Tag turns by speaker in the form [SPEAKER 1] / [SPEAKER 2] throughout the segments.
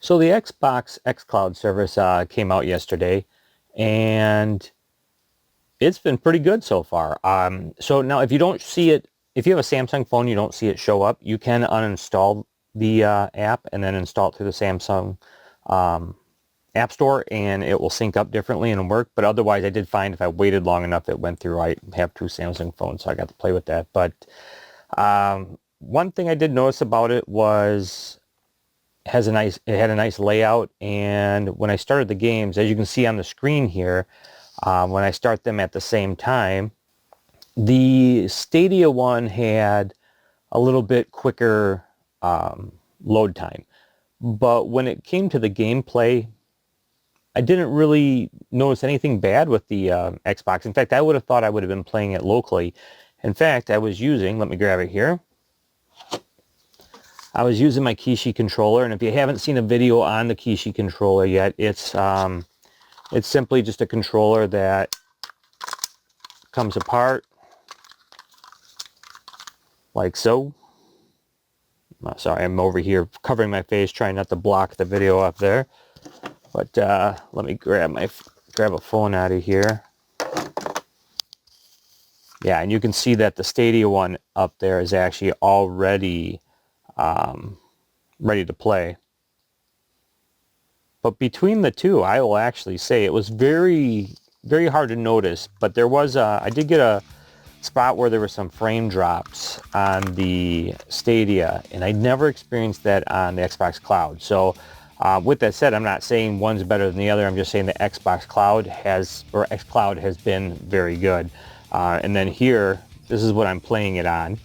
[SPEAKER 1] So the Xbox xCloud service came out yesterday, and it's been pretty good so far. So now if you don't see it, if you have a Samsung phone, you don't see it show up, you can uninstall the app and then install it through the Samsung App Store, and it will sync up differently and work. But otherwise, I did find if I waited long enough, it went through. I have two Samsung phones, so I got to play with that. But one thing I did notice about it was it had a nice layout, and when I started the games, as you can see on the screen here, when I start them at the same time, the Stadia one had a little bit quicker load time. But when it came to the gameplay, I didn't really notice anything bad with the Xbox. In fact, I would have thought I would have been playing it locally. In fact, I was using, let me grab it here. I was using my Kishi controller, and if you haven't seen a video on the Kishi controller yet, it's simply just a controller that comes apart like so. Sorry, I'm over here covering my face, trying not to block the video up there. But let me grab a phone out of here. Yeah, and you can see that the Stadia one up there is actually already ready to play. But between the two, I will actually say it was very, very hard to notice. But there was I did get a spot where there were some frame drops on the Stadia, and I never experienced that on the Xbox Cloud. So with that said, I'm not saying one's better than the other. I'm just saying the xCloud has been very good. And then here, this is what I'm playing it on.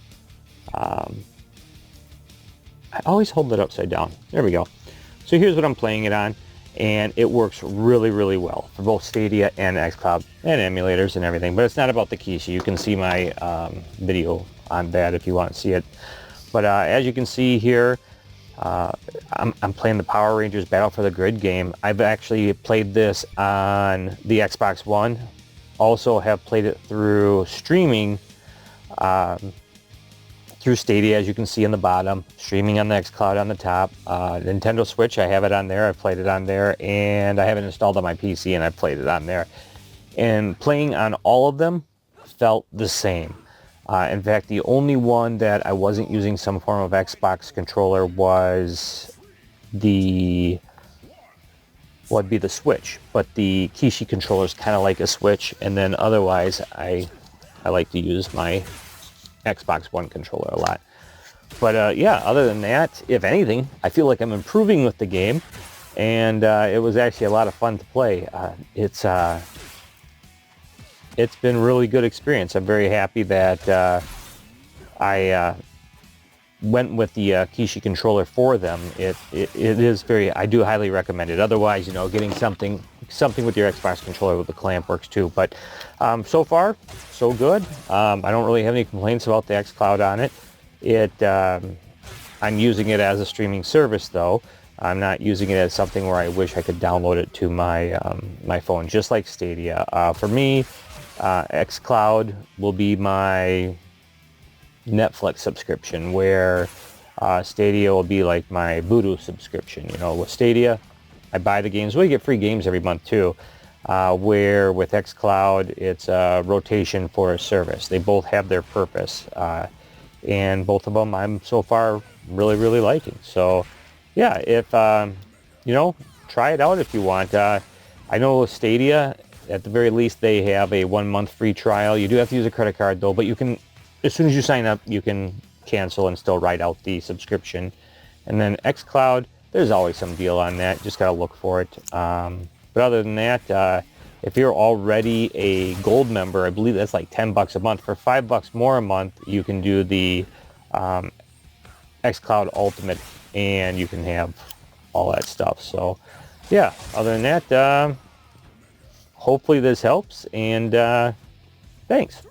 [SPEAKER 1] I always hold it upside down. There we go. So here's what I'm playing it on, and it works really, really well for both Stadia and xCloud and emulators and everything. But it's not about the Kishi. You can see my video on that if you want to see it. But as you can see here, I'm playing the Power Rangers Battle for the Grid game. I've actually played this on the Xbox One. Also have played it through streaming through Stadia, as you can see on the bottom, streaming on the xCloud on the top. Nintendo Switch, I have it on there. I played it on there, and I have it installed on my PC, and I played it on there. And playing on all of them felt the same. In fact, the only one that I wasn't using some form of Xbox controller was would be the Switch, but the Kishi controller is kind of like a Switch, and then otherwise I like to use my Xbox One controller a lot. But yeah, other than that, if anything, I feel like I'm improving with the game, and it was actually a lot of fun to play. It's been a really good experience. I'm very happy that I went with the Kishi controller for them. It is I do highly recommend it. Otherwise, getting something with your Xbox controller with the clamp works too. But so far, so good. I don't really have any complaints about the xCloud on it. I'm using it as a streaming service though. I'm not using it as something where I wish I could download it to my my phone, just like Stadia. For me, xCloud will be my Netflix subscription, where Stadia will be like my Voodoo subscription. With Stadia, I buy the games. We get free games every month too. Where with xCloud, it's a rotation for a service. They both have their purpose, and both of them I'm so far really, really liking. So yeah, if try it out if you want. I know Stadia, at the very least, they have a 1-month free trial. You do have to use a credit card though, but you can, as soon as you sign up, you can cancel and still write out the subscription. And then xCloud, there's always some deal on that. Just gotta look for it. But other than that, if you're already a gold member, I believe that's like $10 a month. For $5 more a month, you can do the xCloud Ultimate, and you can have all that stuff. So yeah, other than that, hopefully this helps, and thanks.